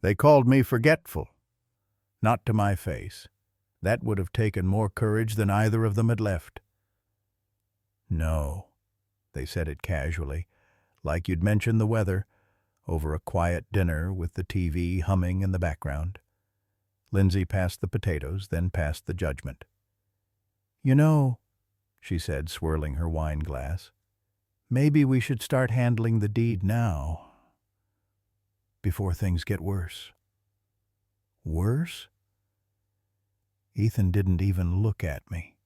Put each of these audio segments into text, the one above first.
They called me forgetful. Not to my face. That would have taken more courage than either of them had left. No, they said it casually, like you'd mention the weather, over a quiet dinner with the TV humming in the background. Lindsay passed the potatoes, then passed the judgment. "You know," she said, swirling her wine glass, "maybe we should start handling the deed now, before things get worse." Worse? Ethan didn't even look at me.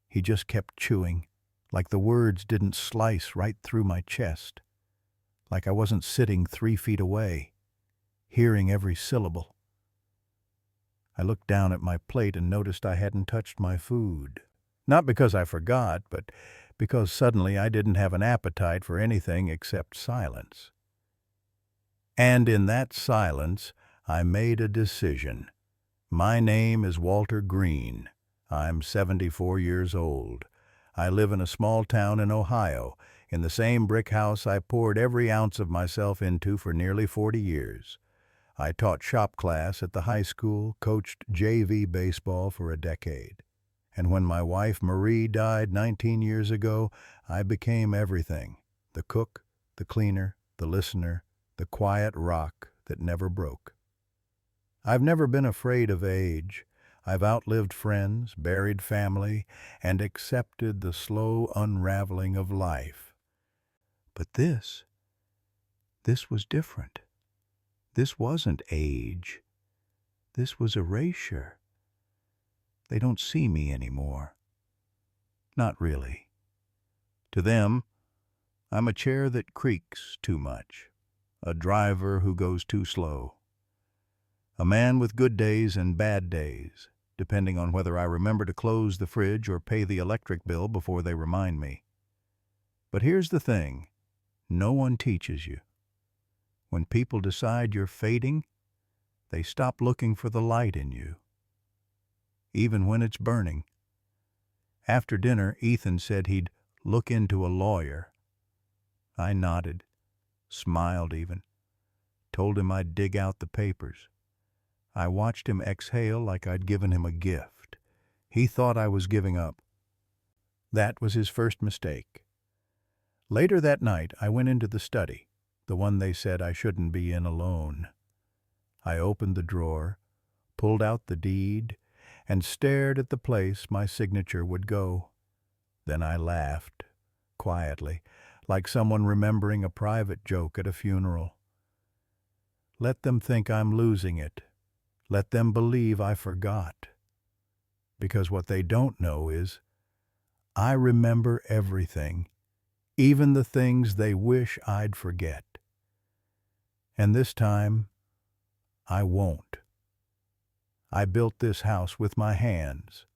He just kept chewing, like the words didn't slice right through my chest, like I wasn't sitting 3 feet away, hearing every syllable. I looked down at my plate and noticed I hadn't touched my food. Not because I forgot, but because suddenly I didn't have an appetite for anything except silence. And in that silence, I made a decision. My name is Walter Green. I'm 74 years old. I live in a small town in Ohio, in the same brick house I poured every ounce of myself into for nearly 40 years. I taught shop class at the high school, coached JV baseball for a decade. And when my wife Marie died 19 years ago, I became everything: the cook, the cleaner, the listener, the quiet rock that never broke. I've never been afraid of age. I've outlived friends, buried family, and accepted the slow unraveling of life. But this was different. This wasn't age. This was erasure. They don't see me anymore. Not really. To them, I'm a chair that creaks too much, a driver who goes too slow, a man with good days and bad days, depending on whether I remember to close the fridge or pay the electric bill before they remind me. But here's the thing: no one teaches you. When people decide you're fading, they stop looking for the light in you, even when it's burning. After dinner, Ethan said he'd look into a lawyer. I nodded, smiled even, told him I'd dig out the papers. I watched him exhale like I'd given him a gift. He thought I was giving up. That was his first mistake. Later that night, I went into the study, the one they said I shouldn't be in alone. I opened the drawer, pulled out the deed, and stared at the place my signature would go. Then I laughed, quietly, like someone remembering a private joke at a funeral. Let them think I'm losing it. Let them believe I forgot. Because what they don't know is, I remember everything, even the things they wish I'd forget. And this time, I won't. I built this house with my hands.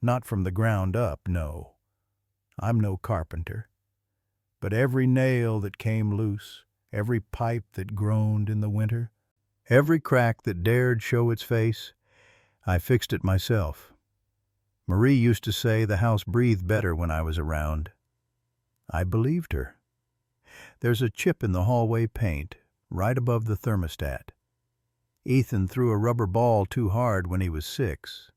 Not from the ground up, no. I'm no carpenter. But every nail that came loose, every pipe that groaned in the winter, every crack that dared show its face, I fixed it myself. Marie used to say the house breathed better when I was around. I believed her. There's a chip in the hallway paint, right above the thermostat. Ethan threw a rubber ball too hard when he was 6.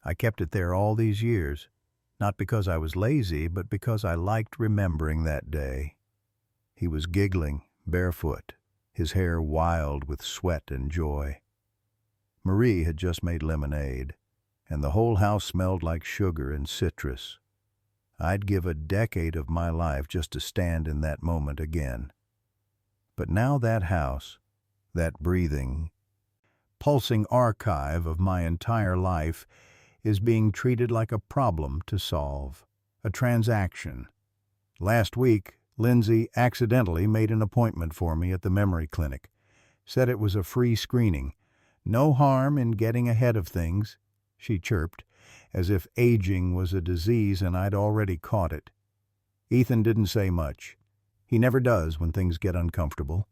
I kept it there all these years, not because I was lazy, but because I liked remembering that day. He was giggling, barefoot, his hair wild with sweat and joy. Marie had just made lemonade, and the whole house smelled like sugar and citrus. I'd give a decade of my life just to stand in that moment again. But now that house, that breathing, pulsing archive of my entire life, is being treated like a problem to solve, a transaction. Last week, Lindsay accidentally made an appointment for me at the memory clinic. Said it was a free screening. No harm in getting ahead of things, she chirped, as if aging was a disease and I'd already caught it. Ethan didn't say much. He never does when things get uncomfortable.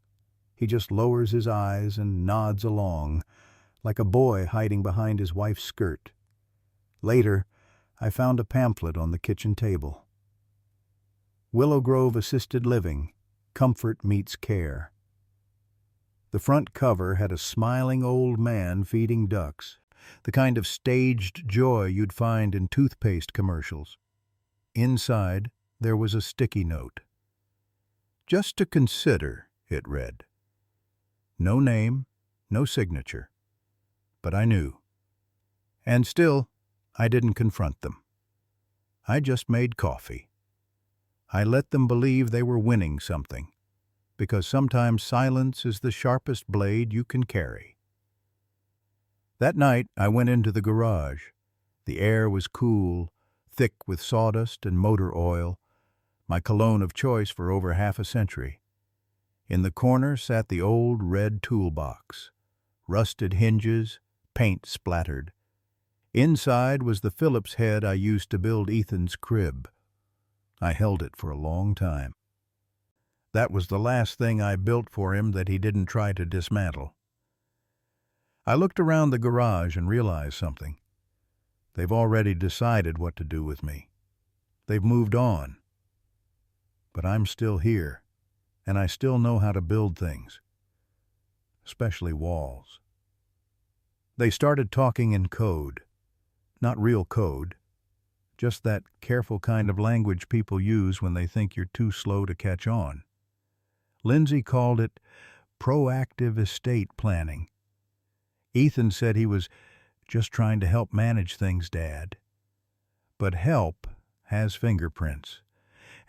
He just lowers his eyes and nods along, like a boy hiding behind his wife's skirt. Later, I found a pamphlet on the kitchen table. Willow Grove Assisted Living, Comfort Meets Care. The front cover had a smiling old man feeding ducks, the kind of staged joy you'd find in toothpaste commercials. Inside, there was a sticky note. "Just to consider," it read. No name, no signature. But I knew. And still, I didn't confront them. I just made coffee. I let them believe they were winning something, because sometimes silence is the sharpest blade you can carry. That night, I went into the garage. The air was cool, thick with sawdust and motor oil, my cologne of choice for over half a century. In the corner sat the old red toolbox, rusted hinges, paint splattered. Inside was the Phillips head I used to build Ethan's crib. I held it for a long time. That was the last thing I built for him that he didn't try to dismantle. I looked around the garage and realized something. They've already decided what to do with me. They've moved on. But I'm still here, and I still know how to build things, especially walls. They started talking in code. Not real code, just that careful kind of language people use when they think you're too slow to catch on. Lindsay called it proactive estate planning. Ethan said he was just trying to help manage things, Dad. But help has fingerprints,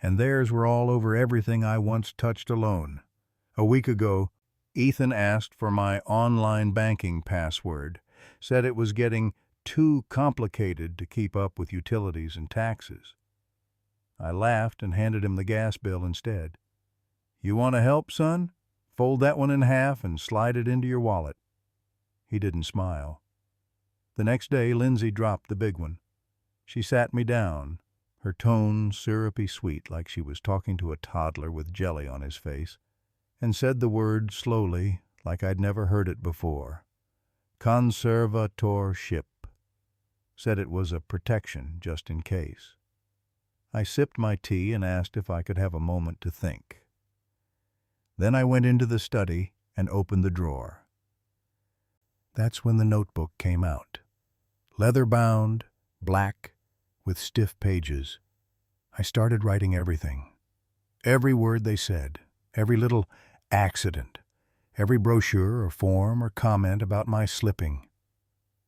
and theirs were all over everything I once touched alone. A week ago, Ethan asked for my online banking password, said it was getting too complicated to keep up with utilities and taxes. I laughed and handed him the gas bill instead. "You want to help, son? Fold that one in half and slide it into your wallet." He didn't smile. The next day, Lindsay dropped the big one. She sat me down, her tone syrupy sweet like she was talking to a toddler with jelly on his face, and said the word slowly like I'd never heard it before. Conservatorship. Said it was a protection just in case. I sipped my tea and asked if I could have a moment to think. Then I went into the study and opened the drawer. That's when the notebook came out. Leather-bound, black, with stiff pages. I started writing everything. Every word they said, every little accident, every brochure or form or comment about my slipping.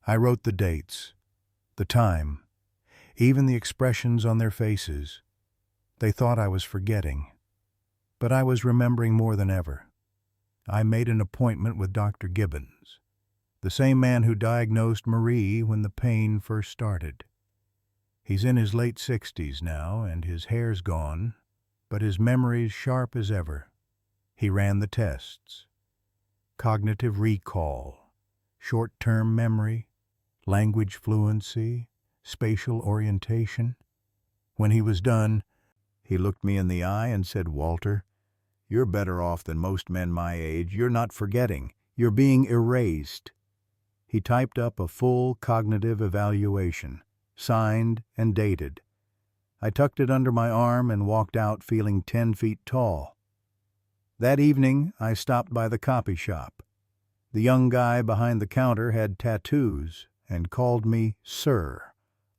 I wrote the dates, the time, even the expressions on their faces. They thought I was forgetting, but I was remembering more than ever. I made an appointment with Dr. Gibbons, the same man who diagnosed Marie when the pain first started. He's in his late 60s now, and his hair's gone, but his memory's sharp as ever. He ran the tests. Cognitive recall, short-term memory, language fluency, spatial orientation. When he was done, he looked me in the eye and said, "Walter, you're better off than most men my age. You're not forgetting. You're being erased." He typed up a full cognitive evaluation, signed and dated. I tucked it under my arm and walked out feeling 10 feet tall. That evening, I stopped by the copy shop. The young guy behind the counter had tattoos and called me Sir,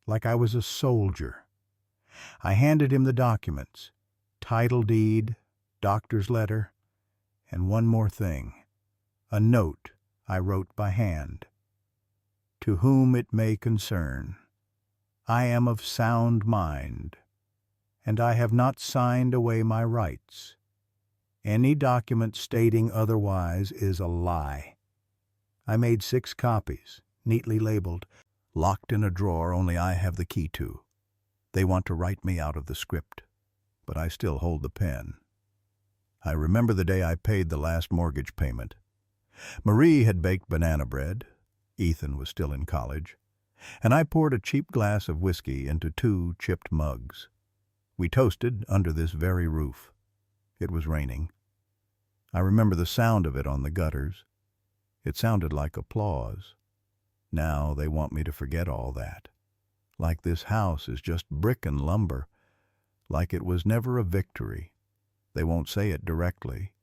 like I was a soldier. I handed him the documents, title deed, doctor's letter, and one more thing, a note I wrote by hand. To whom it may concern, I am of sound mind, and I have not signed away my rights. Any document stating otherwise is a lie. I made 6 copies, neatly labeled, locked in a drawer only I have the key to. They want to write me out of the script, but I still hold the pen. I remember the day I paid the last mortgage payment. Marie had baked banana bread. Ethan was still in college, and I poured a cheap glass of whiskey into 2 chipped mugs. We toasted under this very roof. It was raining. I remember the sound of it on the gutters. It sounded like applause. Now they want me to forget all that. Like this house is just brick and lumber. Like it was never a victory. They won't say it directly.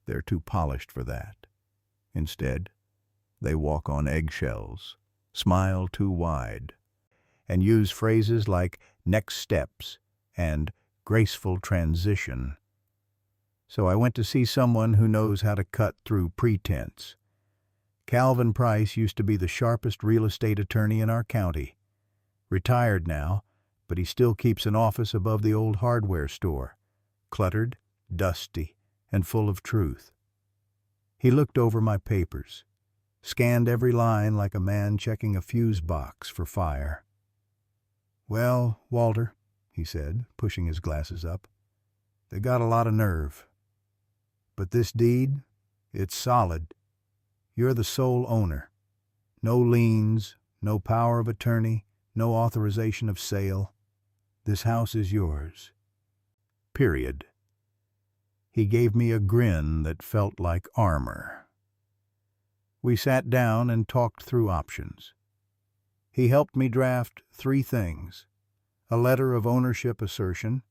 They're too polished for that. Instead, they walk on eggshells, smile too wide, and use phrases like next steps and graceful transition. So I went to see someone who knows how to cut through pretense. Calvin Price used to be the sharpest real estate attorney in our county. Retired now, but he still keeps an office above the old hardware store, cluttered, dusty, and full of truth. He looked over my papers, scanned every line like a man checking a fuse box for fire. "Well, Walter," he said, pushing his glasses up, "they got a lot of nerve. But this deed, it's solid. You're the sole owner. No liens, no power of attorney, no authorization of sale. This house is yours. Period." He gave me a grin that felt like armor. We sat down and talked through options. He helped me draft 3 things: a letter of ownership assertion,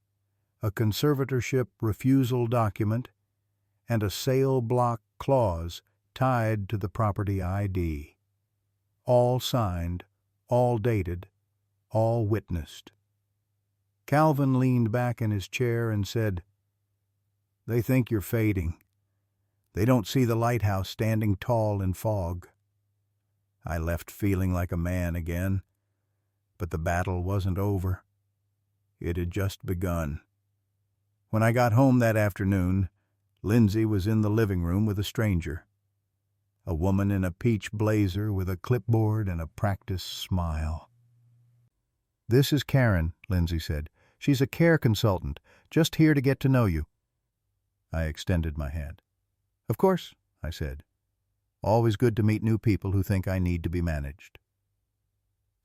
a conservatorship refusal document, and a sale block clause tied to the property ID. All signed, all dated, all witnessed. Calvin leaned back in his chair and said, "They think you're fading. They don't see the lighthouse standing tall in fog." I left feeling like a man again, but the battle wasn't over. It had just begun. When I got home that afternoon, Lindsay was in the living room with a stranger. A woman in a peach blazer with a clipboard and a practiced smile. "This is Karen," Lindsay said. "She's a care consultant, just here to get to know you." I extended my hand. "Of course," I said. "Always good to meet new people who think I need to be managed."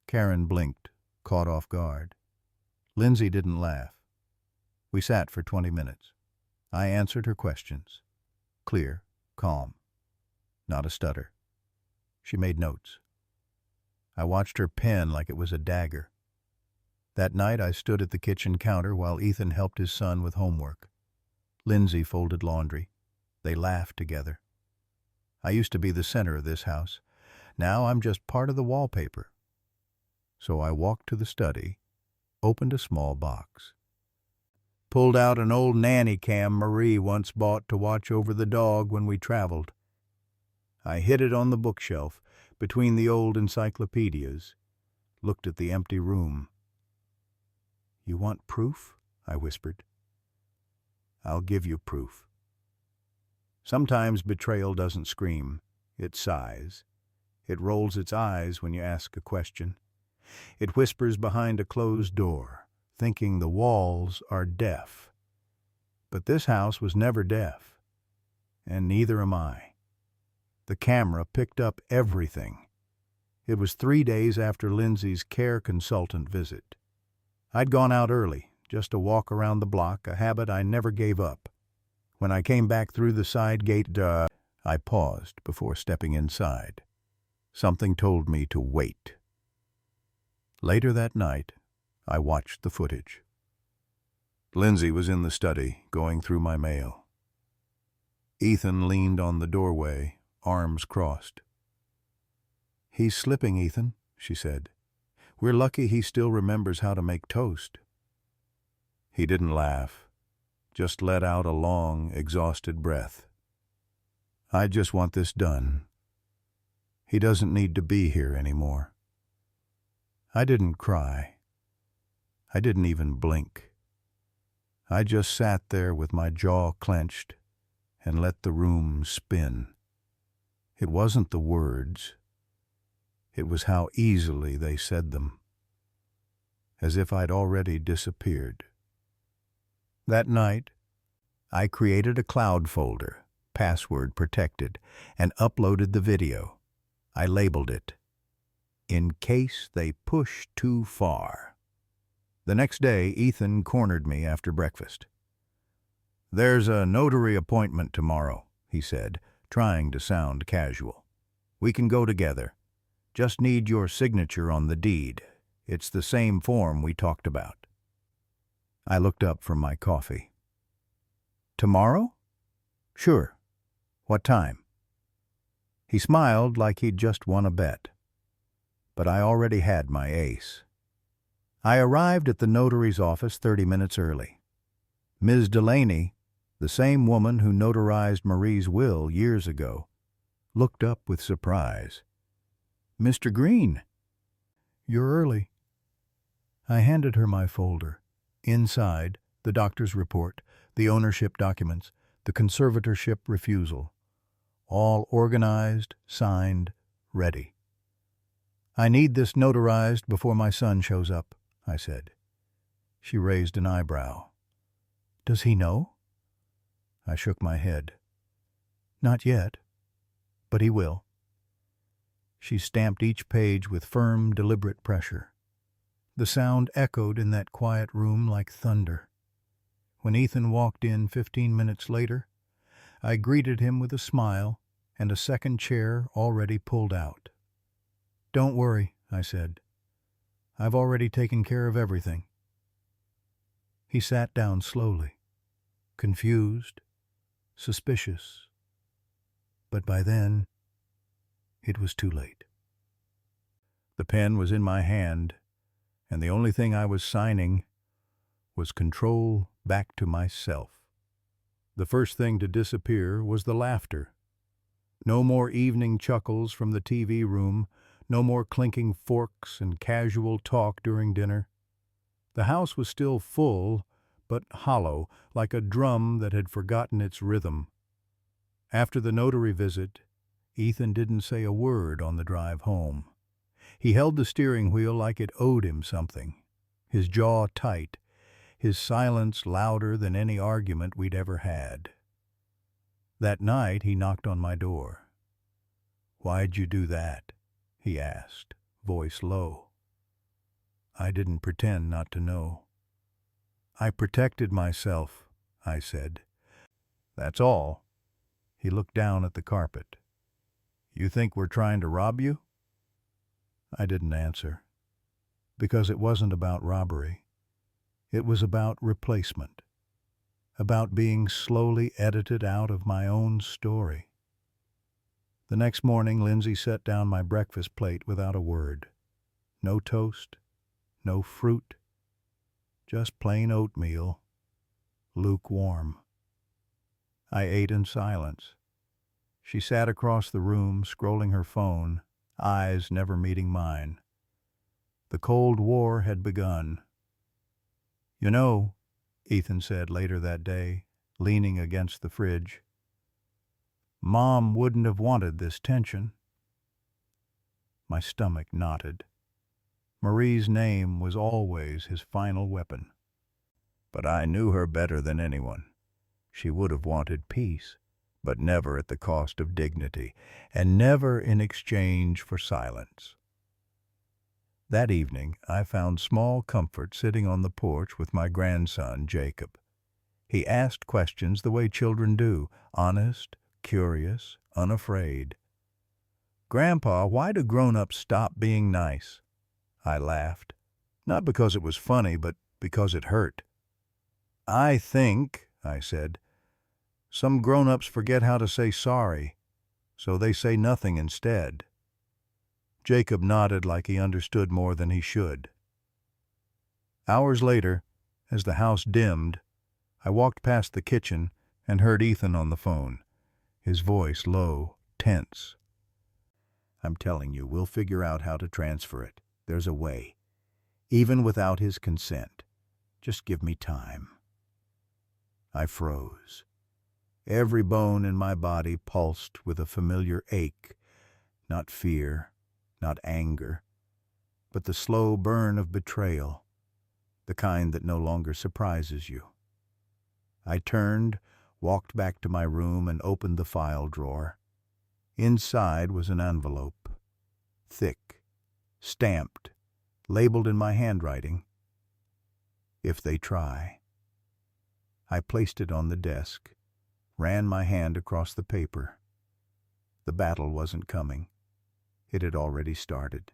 Karen blinked, caught off guard. Lindsay didn't laugh. We sat for 20 minutes. I answered her questions. Clear, calm. Not a stutter. She made notes. I watched her pen like it was a dagger. That night I stood at the kitchen counter while Ethan helped his son with homework. Lindsay folded laundry. They laughed together. I used to be the center of this house. Now I'm just part of the wallpaper. So I walked to the study, opened a small box. Pulled out an old nanny cam Marie once bought to watch over the dog when we traveled. I hid it on the bookshelf between the old encyclopedias, looked at the empty room. "You want proof?" I whispered. "I'll give you proof." Sometimes betrayal doesn't scream. It sighs. It rolls its eyes when you ask a question. It whispers behind a closed door, thinking the walls are deaf. But this house was never deaf, and neither am I. The camera picked up everything. It was 3 days after Lindsay's care consultant visit. I'd gone out early, just to walk around the block, a habit I never gave up. When I came back through the side gate, I paused before stepping inside. Something told me to wait. Later that night, I watched the footage. Lindsay was in the study, going through my mail. Ethan leaned on the doorway, arms crossed. "He's slipping, Ethan," she said. "We're lucky he still remembers how to make toast." He didn't laugh, just let out a long, exhausted breath. "I just want this done. He doesn't need to be here anymore." I didn't cry. I didn't even blink. I just sat there with my jaw clenched and let the room spin. It wasn't the words. It was how easily they said them, as if I'd already disappeared. That night, I created a cloud folder, password protected, and uploaded the video. I labeled it, "In case they push too far." The next day, Ethan cornered me after breakfast. "There's a notary appointment tomorrow," he said, trying to sound casual. "We can go together. Just need your signature on the deed. It's the same form we talked about." I looked up from my coffee. "Tomorrow?" "Sure. What time?" He smiled like he'd just won a bet. But I already had my ace. I arrived at the notary's office 30 minutes early. Ms. Delaney, the same woman who notarized Marie's will years ago, looked up with surprise. "Mr. Green, you're early." I handed her my folder. Inside, the doctor's report, the ownership documents, the conservatorship refusal. All organized, signed, ready. "I need this notarized before my son shows up," I said. She raised an eyebrow. "Does he know?" I shook my head. "Not yet, but he will." She stamped each page with firm, deliberate pressure. The sound echoed in that quiet room like thunder. When Ethan walked in 15 minutes later, I greeted him with a smile and a second chair already pulled out. "Don't worry," I said. "I've already taken care of everything." He sat down slowly, confused, suspicious. But by then, it was too late. The pen was in my hand, and the only thing I was signing was control back to myself. The first thing to disappear was the laughter. No more evening chuckles from the TV room, no more clinking forks and casual talk during dinner. The house was still full, but hollow, like a drum that had forgotten its rhythm. After the notary visit, Ethan didn't say a word on the drive home. He held the steering wheel like it owed him something, his jaw tight, his silence louder than any argument we'd ever had. That night he knocked on my door. "Why'd you do that?" he asked, voice low. I didn't pretend not to know. "I protected myself," I said. "That's all." He looked down at the carpet. "You think we're trying to rob you?" I didn't answer, because it wasn't about robbery. It was about replacement, about being slowly edited out of my own story. The next morning, Lindsay set down my breakfast plate without a word. No toast, no fruit, just plain oatmeal, lukewarm. I ate in silence. She sat across the room, scrolling her phone, eyes never meeting mine. The Cold War had begun. "You know," Ethan said later that day, leaning against the fridge, "Mom wouldn't have wanted this tension." My stomach knotted. Marie's name was always his final weapon. But I knew her better than anyone. She would have wanted peace, but never at the cost of dignity, and never in exchange for silence. That evening, I found small comfort sitting on the porch with my grandson, Jacob. He asked questions the way children do, honest, curious, unafraid. "Grandpa, why do grown-ups stop being nice?" I laughed. Not because it was funny, but because it hurt. "I think," I said, "some grown-ups forget how to say sorry, so they say nothing instead." Jacob nodded like he understood more than he should. Hours later, as the house dimmed, I walked past the kitchen and heard Ethan on the phone, his voice low, tense. "I'm telling you, we'll figure out how to transfer it. There's a way. Even without his consent. Just give me time." I froze. Every bone in my body pulsed with a familiar ache, not fear, not anger, but the slow burn of betrayal, the kind that no longer surprises you. I turned, walked back to my room, and opened the file drawer. Inside was an envelope, thick, stamped, labeled in my handwriting, "If they try." I placed it on the desk, ran my hand across the paper. The battle wasn't coming. It had already started.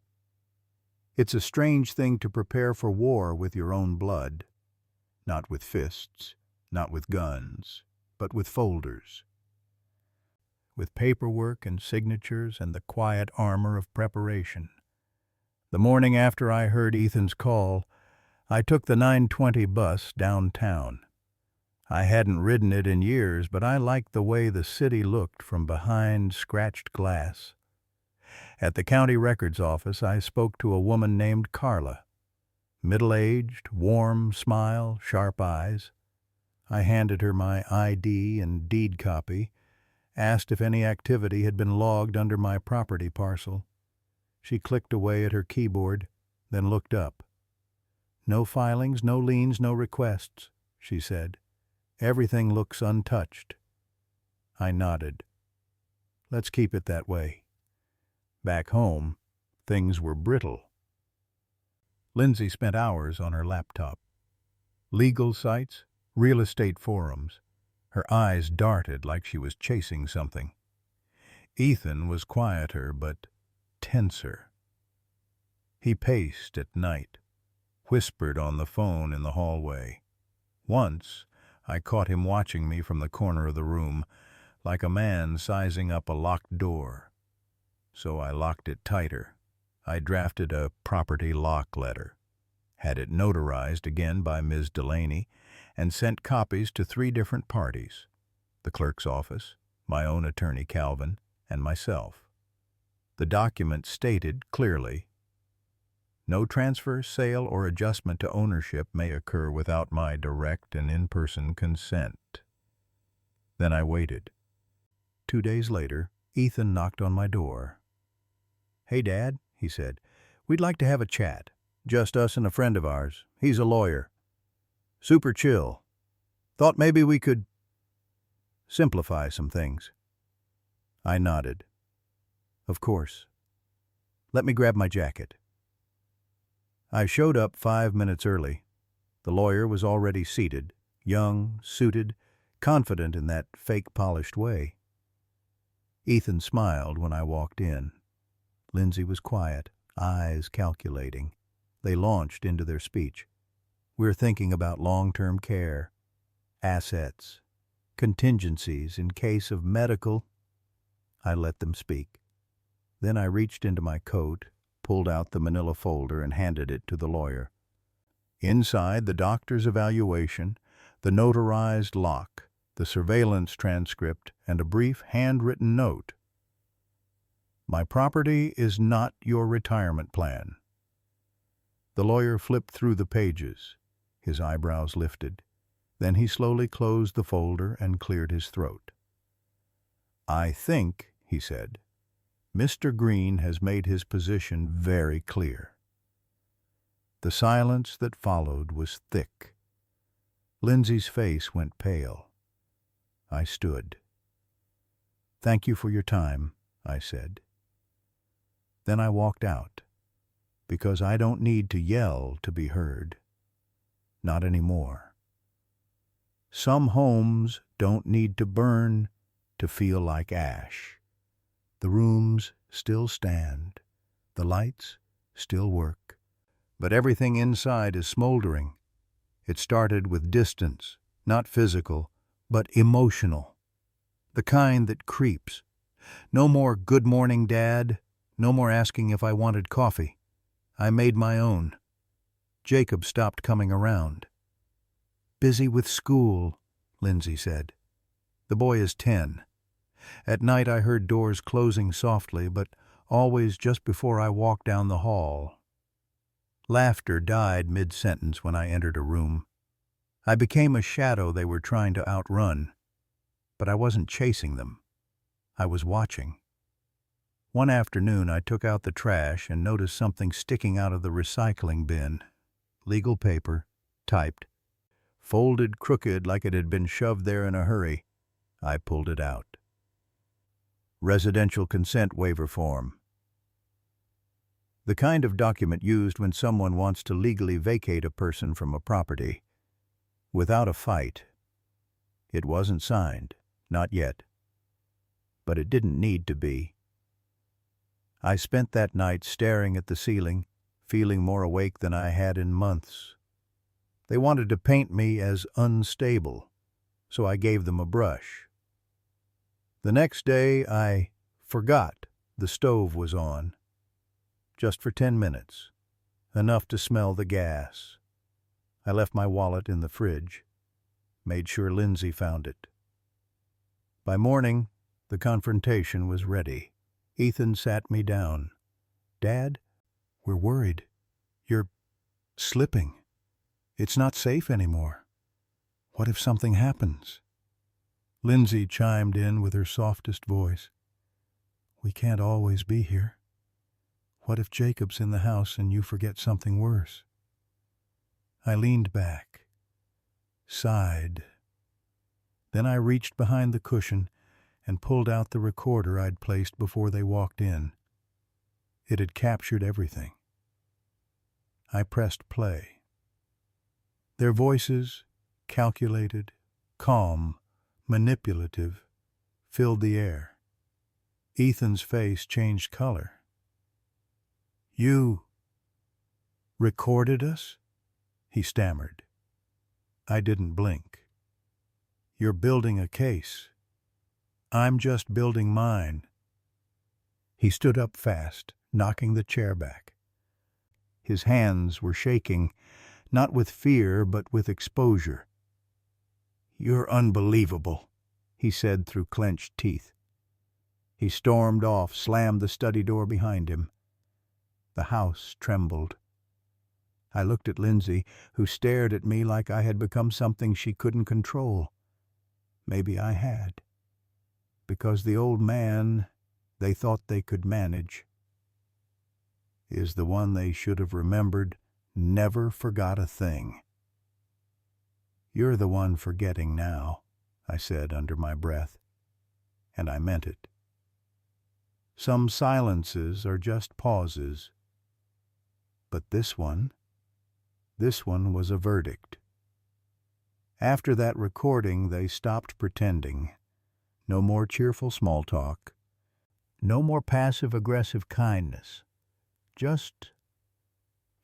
It's a strange thing to prepare for war with your own blood. Not with fists, not with guns, but with folders. with paperwork and signatures and the quiet armor of preparation. The morning after I heard Ethan's call, I took the 9:20 bus downtown. I hadn't ridden it in years, but I liked the way the city looked from behind scratched glass. At the county records office, I spoke to a woman named Carla. Middle-aged, warm smile, sharp eyes. I handed her my ID and deed copy, asked if any activity had been logged under my property parcel. She clicked away at her keyboard, then looked up. "No filings, no liens, no requests," she said. "Everything looks untouched." I nodded. "Let's keep it that way." Back home, things were brittle. Lindsay spent hours on her laptop. Legal sites, real estate forums. Her eyes darted like she was chasing something. Ethan was quieter, but tenser. He paced at night, whispered on the phone in the hallway. Once, I caught him watching me from the corner of the room, like a man sizing up a locked door. So I locked it tighter. I drafted a property lock letter, had it notarized again by Ms. Delaney, and sent copies to 3 different parties: the clerk's office, my own attorney Calvin, and myself. The document stated clearly, "No transfer, sale, or adjustment to ownership may occur without my direct and in-person consent." Then I waited. 2 days later, Ethan knocked on my door. "Hey, Dad," he said, "we'd like to have a chat. Just us and a friend of ours. He's a lawyer. Super chill. Thought maybe we could simplify some things." I nodded. "Of course. Let me grab my jacket." I showed up 5 minutes early. The lawyer was already seated, young, suited, confident in that fake polished way. Ethan smiled when I walked in. Lindsay was quiet, eyes calculating. They launched into their speech. "We're thinking about long-term care, assets, contingencies in case of medical." I let them speak. Then I reached into my coat, pulled out the manila folder, and handed it to the lawyer. Inside, the doctor's evaluation, the notarized lock, the surveillance transcript, and a brief handwritten note. "My property is not your retirement plan." The lawyer flipped through the pages. His eyebrows lifted. Then he slowly closed the folder and cleared his throat. "I think," he said, "Mr. Green has made his position very clear." The silence that followed was thick. Lindsay's face went pale. I stood. "Thank you for your time," I said. Then I walked out, because I don't need to yell to be heard. Not anymore. Some homes don't need to burn to feel like ash. The rooms still stand. The lights still work. But everything inside is smoldering. It started with distance, not physical, but emotional. The kind that creeps. No more "Good morning, Dad." No more asking if I wanted coffee. I made my own. Jacob stopped coming around. "Busy with school," Lindsay said. "The boy is 10. At night I heard doors closing softly, but always just before I walked down the hall." Laughter died mid-sentence when I entered a room. I became a shadow they were trying to outrun, but I wasn't chasing them. I was watching. One afternoon I took out the trash and noticed something sticking out of the recycling bin. Legal paper, typed, folded crooked like it had been shoved there in a hurry. I pulled it out. Residential consent waiver form. The kind of document used when someone wants to legally vacate a person from a property. Without a fight. It wasn't signed, not yet. But it didn't need to be. I spent that night staring at the ceiling, feeling more awake than I had in months. They wanted to paint me as unstable, so I gave them a brush. The next day, I forgot the stove was on. Just for 10 minutes. Enough to smell the gas. I left my wallet in the fridge. Made sure Lindsay found it. By morning, the confrontation was ready. Ethan sat me down. "Dad, we're worried. You're slipping. It's not safe anymore. What if something happens?" Lindsay chimed in with her softest voice. "We can't always be here. What if Jacob's in the house and you forget something worse?" I leaned back, sighed. Then I reached behind the cushion and pulled out the recorder I'd placed before they walked in. It had captured everything. I pressed play. Their voices, calculated, calm, manipulative, filled the air. Ethan's face changed color. "You recorded us?" he stammered. I didn't blink. "You're building a case. I'm just building mine." He stood up fast, knocking the chair back. His hands were shaking, not with fear but with exposure. "You're unbelievable," he said through clenched teeth. He stormed off, slammed the study door behind him. The house trembled. I looked at Lindsay, who stared at me like I had become something she couldn't control. Maybe I had. Because the old man they thought they could manage is the one they should have remembered never forgot a thing. "You're the one forgetting now," I said under my breath, and I meant it. Some silences are just pauses, but this one was a verdict. After that recording, they stopped pretending. No more cheerful small talk. No more passive-aggressive kindness. Just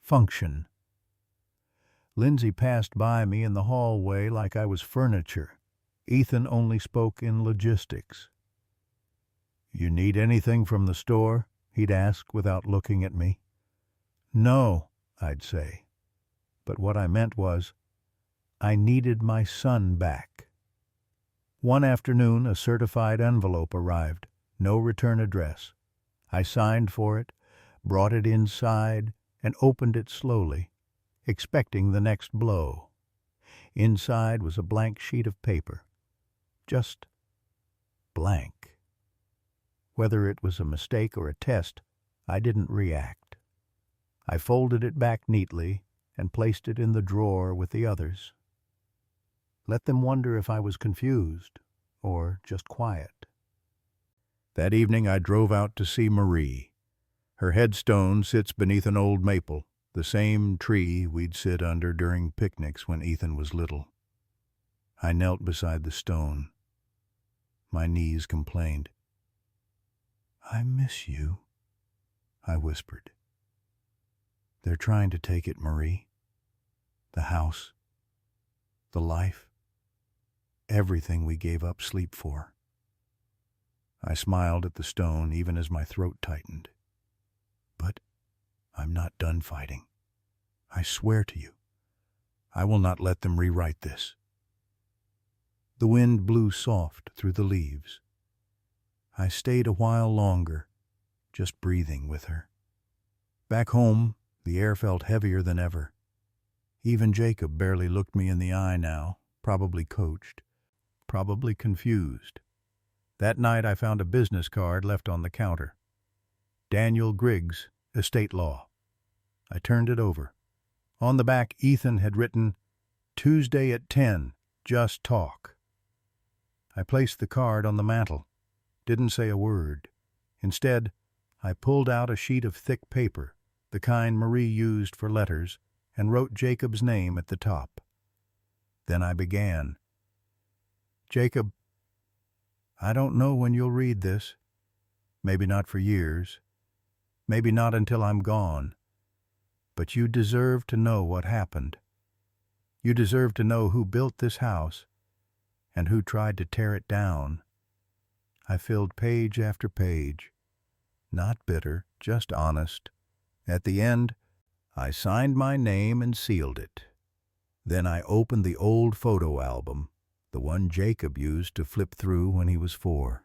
function. Lindsay passed by me in the hallway like I was furniture. Ethan only spoke in logistics. "You need anything from the store?" he'd ask without looking at me. "No," I'd say. But what I meant was, I needed my son back. One afternoon, a certified envelope arrived, no return address. I signed for it, brought it inside, and opened it slowly, expecting the next blow. Inside was a blank sheet of paper. Just blank. Whether it was a mistake or a test, I didn't react. I folded it back neatly and placed it in the drawer with the others. Let them wonder if I was confused or just quiet. That evening I drove out to see Marie. Her headstone sits beneath an old maple, the same tree we'd sit under during picnics when Ethan was little. I knelt beside the stone. My knees complained. "I miss you," I whispered. "They're trying to take it, Marie. The house, the life, everything we gave up sleep for." I smiled at the stone even as my throat tightened. "But I'm not done fighting. I swear to you, I will not let them rewrite this." The wind blew soft through the leaves. I stayed a while longer, just breathing with her. Back home, the air felt heavier than ever. Even Jacob barely looked me in the eye now, probably coached, probably confused. That night I found a business card left on the counter. Daniel Griggs, Estate Law. I turned it over. On the back, Ethan had written, "Tuesday at 10, just talk." I placed the card on the mantel, didn't say a word. Instead, I pulled out a sheet of thick paper, the kind Marie used for letters, and wrote Jacob's name at the top. Then I began. "Jacob, I don't know when you'll read this. Maybe not for years. Maybe not until I'm gone. But you deserve to know what happened. You deserve to know who built this house and who tried to tear it down. I filled page after page. Not bitter, just honest. At the end, I signed my name and sealed it. Then I opened the old photo album, the one Jacob used to flip through when he was 4,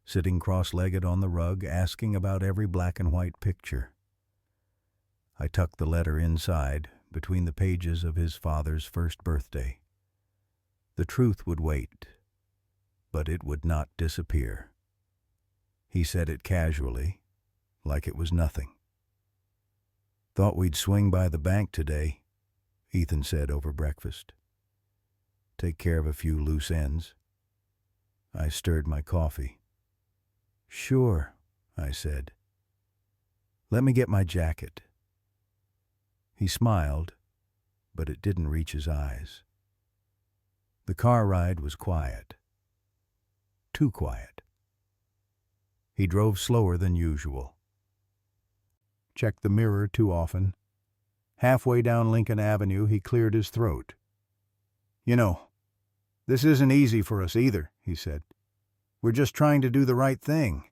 sitting cross-legged on the rug asking about every black and white picture. I tucked the letter inside, between the pages of his father's first birthday. The truth would wait, but it would not disappear. He said it casually, like it was nothing. "Thought we'd swing by the bank today," Ethan said over breakfast. "Take care of a few loose ends." I stirred my coffee. "Sure," I said. "Let me get my jacket." He smiled, but it didn't reach his eyes. The car ride was quiet. Too quiet. He drove slower than usual. Checked the mirror too often. Halfway down Lincoln Avenue, he cleared his throat. "You know, this isn't easy for us either," he said. "We're just trying to do the right thing."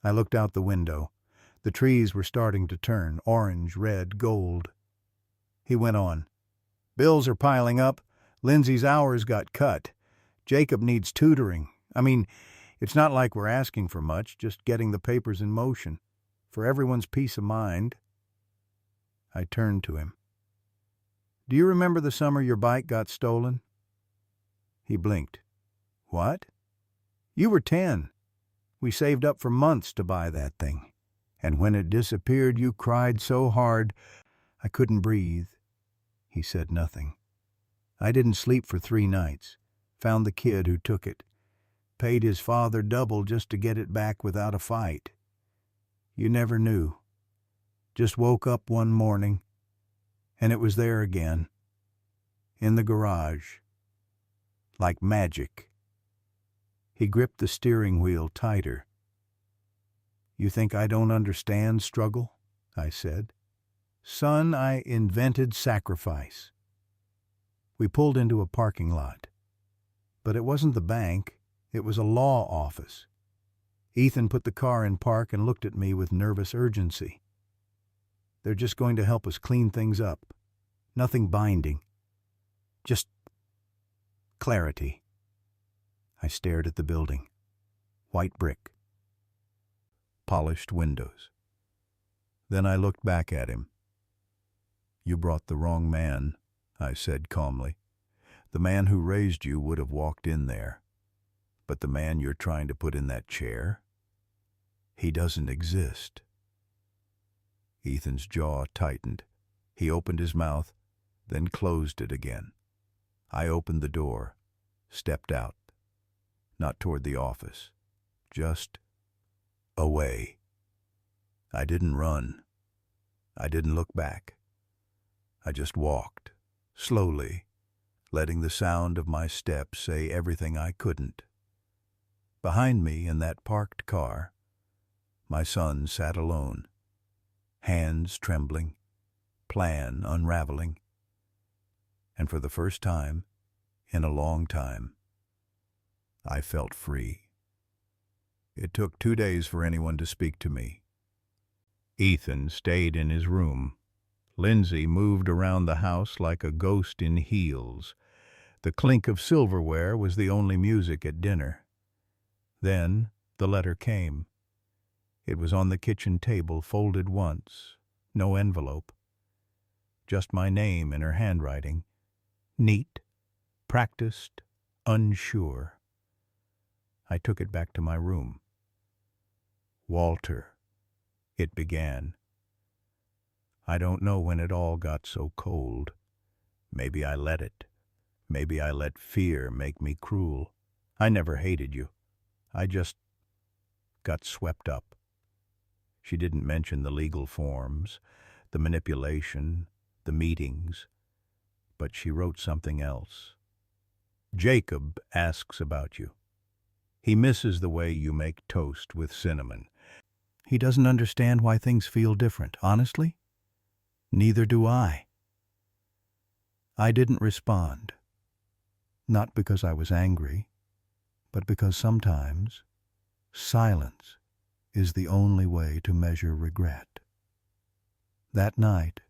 I looked out the window. The trees were starting to turn, orange, red, gold. He went on. "Bills are piling up. Lindsay's hours got cut. Jacob needs tutoring. I mean, it's not like we're asking for much, just getting the papers in motion. For everyone's peace of mind." I turned to him. "Do you remember the summer your bike got stolen?" He blinked. "What?" "You were 10. We saved up for months to buy that thing. And when it disappeared, you cried so hard, I couldn't breathe." He said nothing. "I didn't sleep for 3 nights. Found the kid who took it. Paid his father double just to get it back without a fight. You never knew. Just woke up one morning, and it was there again. In the garage. Like magic." He gripped the steering wheel tighter. "You think I don't understand struggle?" I said. "Son, I invented sacrifice." We pulled into a parking lot. But it wasn't the bank, it was a law office. Ethan put the car in park and looked at me with nervous urgency. "They're just going to help us clean things up. Nothing binding. Just clarity." I stared at the building. White brick. Polished windows. Then I looked back at him. "You brought the wrong man," I said calmly. "The man who raised you would have walked in there. But the man you're trying to put in that chair, he doesn't exist." Ethan's jaw tightened. He opened his mouth, then closed it again. I opened the door, stepped out. Not toward the office. Just away. I didn't run. I didn't look back. I just walked, slowly, letting the sound of my steps say everything I couldn't. Behind me in that parked car, my son sat alone, hands trembling, plan unraveling. And for the first time, in a long time, I felt free. It took 2 days for anyone to speak to me. Ethan stayed in his room. Lindsay moved around the house like a ghost in heels. The clink of silverware was the only music at dinner. Then the letter came. It was on the kitchen table, folded once, no envelope. Just my name in her handwriting. Neat, practiced, unsure. I took it back to my room. "Walter," it began. I don't know when it all got so cold. Maybe I let it. Maybe I let fear make me cruel. I never hated you. I just got swept up. She didn't mention the legal forms, the manipulation, the meetings, but she wrote something else. "Jacob asks about you. He misses the way you make toast with cinnamon. He doesn't understand why things feel different, honestly. Neither do I." I didn't respond. Not because I was angry, but because sometimes silence is the only way to measure regret. That night,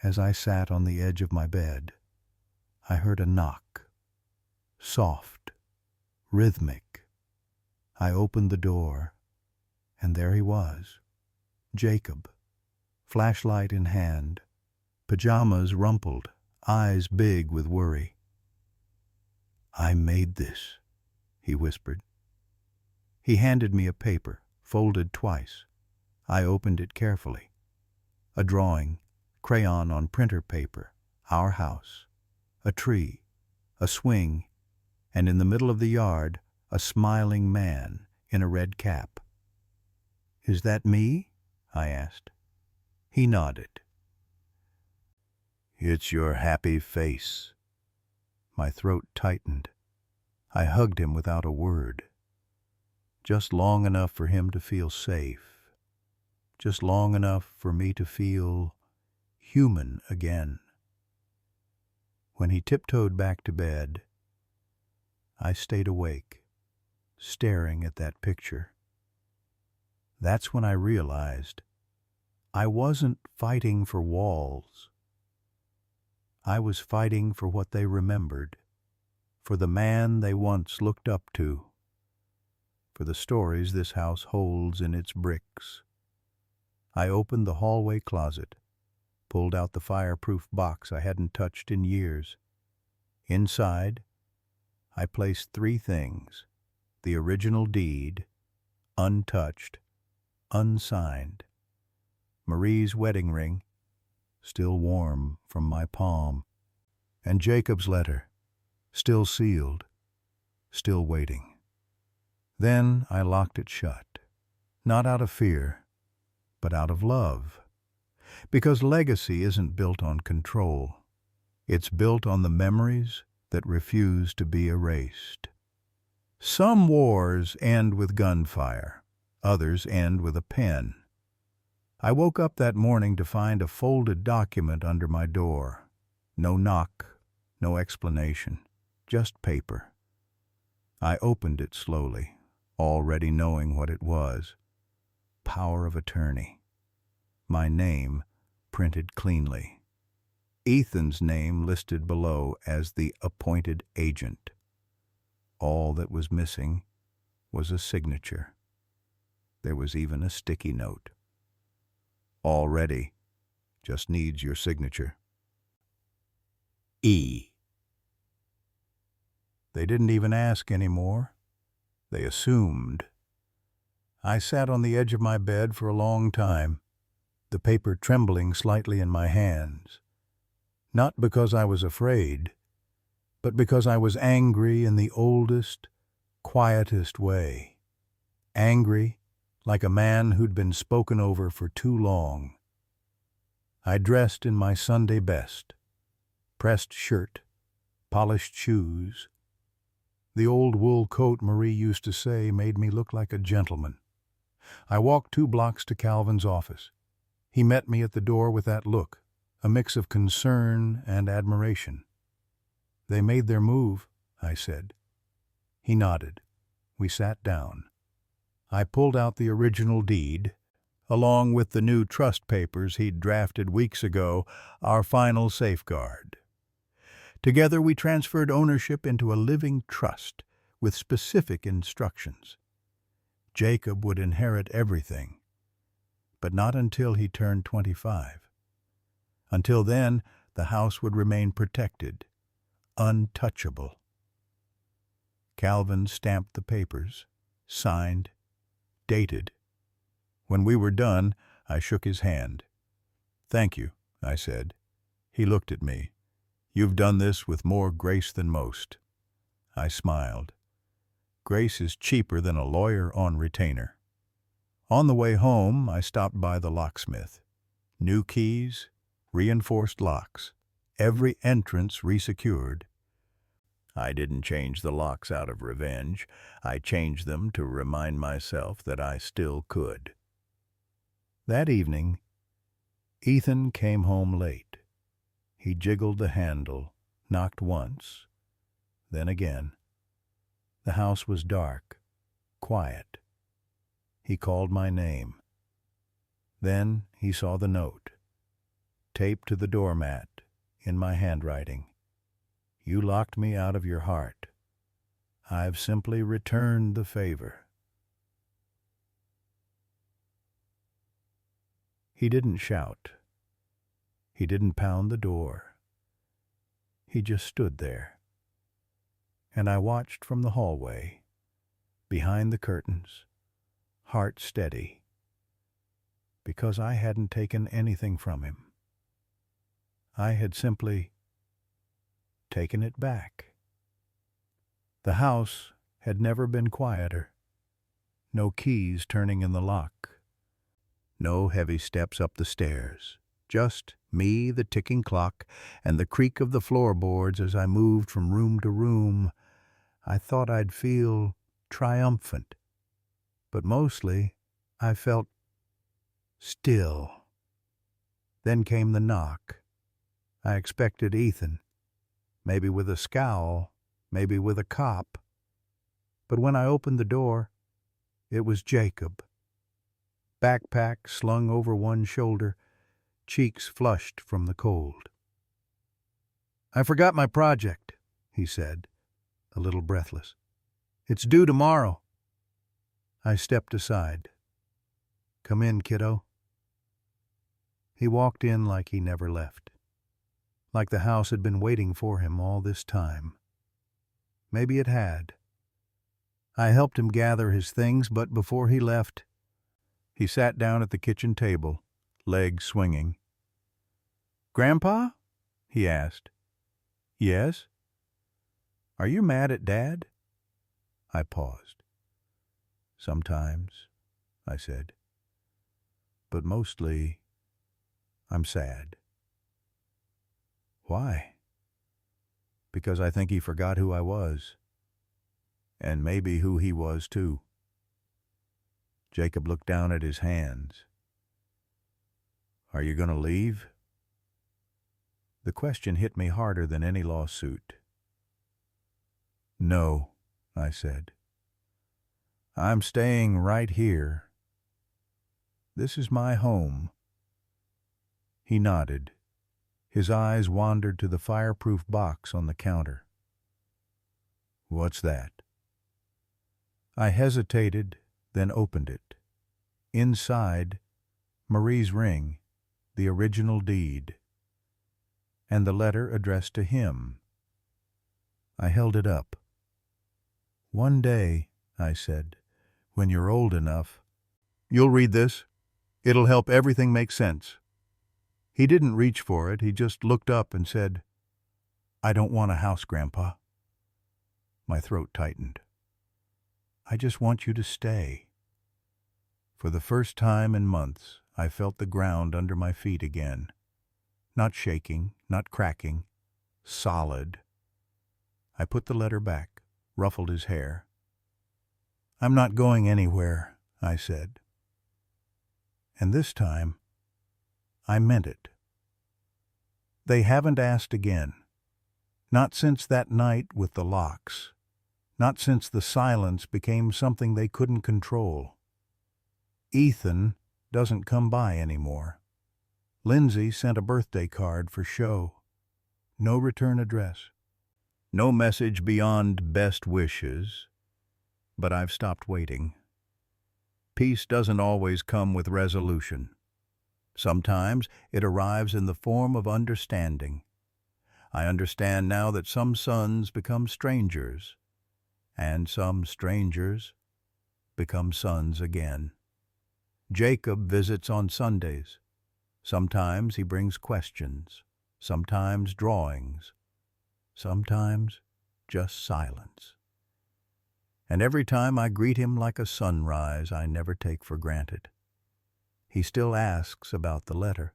as I sat on the edge of my bed, I heard a knock, soft, rhythmic. I opened the door, and there he was, Jacob, flashlight in hand, pajamas rumpled, eyes big with worry. "I made this," he whispered. He handed me a paper, folded twice. I opened it carefully. A drawing, crayon on printer paper, our house, a tree, a swing, and in the middle of the yard, a smiling man in a red cap. "Is that me?" I asked. He nodded. "It's your happy face." My throat tightened. I hugged him without a word. Just long enough for him to feel safe. Just long enough for me to feel human again. When he tiptoed back to bed, I stayed awake, staring at that picture. That's when I realized I wasn't fighting for walls. I was fighting for what they remembered, for the man they once looked up to, for the stories this house holds in its bricks. I opened the hallway closet, pulled out the fireproof box I hadn't touched in years. Inside, I placed 3 things: the original deed, untouched, unsigned; Marie's wedding ring, still warm from my palm; and Jacob's letter, still sealed, still waiting. Then I locked it shut, not out of fear, but out of love. Because legacy isn't built on control. It's built on the memories that refuse to be erased. Some wars end with gunfire. Others end with a pen. I woke up that morning to find a folded document under my door. No knock, no explanation, just paper. I opened it slowly, already knowing what it was. Power of attorney. My name printed cleanly. Ethan's name listed below as the appointed agent. All that was missing was a signature. There was even a sticky note. "All ready. Just needs your signature. E." They didn't even ask anymore. They assumed. I sat on the edge of my bed for a long time, the paper trembling slightly in my hands. Not because I was afraid, but because I was angry in the oldest, quietest way. Angry like a man who'd been spoken over for too long. I dressed in my Sunday best, pressed shirt, polished shoes. The old wool coat Marie used to say made me look like a gentleman. I walked 2 blocks to Calvin's office. He met me at the door with that look, a mix of concern and admiration. "They made their move," I said. He nodded. We sat down. I pulled out the original deed, along with the new trust papers he'd drafted weeks ago, our final safeguard. Together we transferred ownership into a living trust with specific instructions. Jacob would inherit everything, but not until he turned 25. Until then, the house would remain protected, untouchable. Calvin stamped the papers, signed, dated. When we were done, I shook his hand. "Thank you," I said. He looked at me. "You've done this with more grace than most." I smiled. Grace is cheaper than a lawyer on retainer. On the way home, I stopped by the locksmith. New keys, reinforced locks, every entrance resecured. I didn't change the locks out of revenge. I changed them to remind myself that I still could. That evening, Ethan came home late. He jiggled the handle, knocked once, then again. The house was dark, quiet. He called my name. Then he saw the note, taped to the doormat, in my handwriting. You locked me out of your heart. I've simply returned the favor. He didn't shout. He didn't pound the door. He just stood there. And I watched from the hallway, behind the curtains, heart steady, because I hadn't taken anything from him. I had simply taken it back. The house had never been quieter. No keys turning in the lock. No heavy steps up the stairs. Just me, the ticking clock, and the creak of the floorboards as I moved from room to room. I thought I'd feel triumphant, but mostly I felt still. Then came the knock. I expected Ethan, maybe with a scowl, maybe with a cop. But when I opened the door, it was Jacob. Backpack slung over one shoulder, cheeks flushed from the cold. I forgot my project, he said, a little breathless. It's due tomorrow. I stepped aside. Come in, kiddo. He walked in like he never left. Like the house had been waiting for him all this time. Maybe it had. I helped him gather his things, but before he left, he sat down at the kitchen table, legs swinging. Grandpa? He asked. Yes? Are you mad at Dad? I paused. Sometimes, I said. But mostly, I'm sad. Why? Because I think he forgot who I was. And maybe who he was, too. Jacob looked down at his hands. Are you going to leave? The question hit me harder than any lawsuit. No, I said. I'm staying right here. This is my home. He nodded. His eyes wandered to the fireproof box on the counter. What's that? I hesitated, then opened it. Inside, Marie's ring, the original deed, and the letter addressed to him. I held it up. One day, I said, when you're old enough, you'll read this. It'll help everything make sense. He didn't reach for it. He just looked up and said, I don't want a house, Grandpa. My throat tightened. I just want you to stay. For the first time in months, I felt the ground under my feet again. Not shaking, not cracking, solid. I put the letter back, ruffled his hair. I'm not going anywhere, I said. And this time, I meant it. They haven't asked again. Not since that night with the locks. Not since the silence became something they couldn't control. Ethan doesn't come by anymore. Lindsay sent a birthday card for show. No return address. No message beyond best wishes. But I've stopped waiting. Peace doesn't always come with resolution. Sometimes it arrives in the form of understanding. I understand now that some sons become strangers, and some strangers become sons again. Jacob visits on Sundays. Sometimes he brings questions, sometimes drawings, sometimes just silence. And every time I greet him like a sunrise I never take for granted. He still asks about the letter.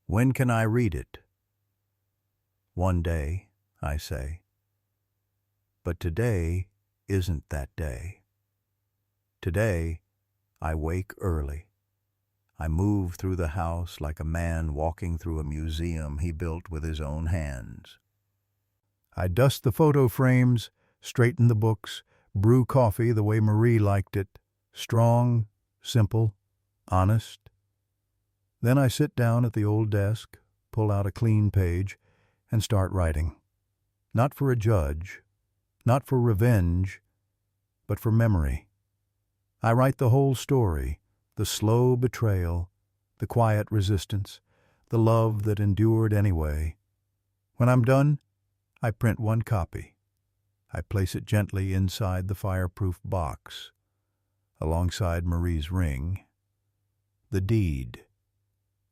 When can I read it? One day, I say. But today isn't that day. Today, I wake early. I move through the house like a man walking through a museum he built with his own hands. I dust the photo frames, straighten the books, brew coffee the way Marie liked it, strong, simple, honest. Then I sit down at the old desk, pull out a clean page, and start writing. Not for a judge, not for revenge, but for memory. I write the whole story, the slow betrayal, the quiet resistance, the love that endured anyway. When I'm done, I print one copy. I place it gently inside the fireproof box, alongside Marie's ring, the deed,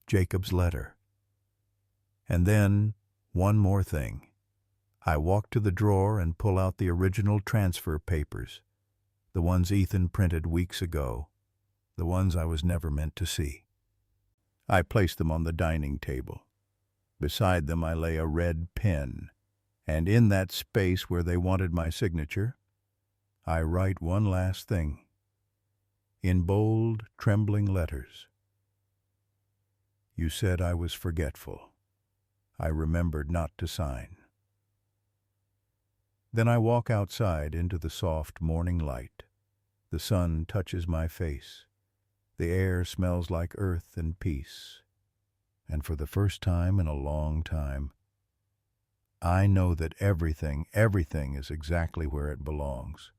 Jacob's letter. And then, one more thing. I walk to the drawer and pull out the original transfer papers, the ones Ethan printed weeks ago, the ones I was never meant to see. I place them on the dining table. Beside them I lay a red pen, and in that space where they wanted my signature, I write one last thing. In bold, trembling letters. You said I was forgetful. I remembered not to sign. Then I walk outside into the soft morning light. The sun touches my face. The air smells like earth and peace. And for the first time in a long time, I know that everything is exactly where it belongs.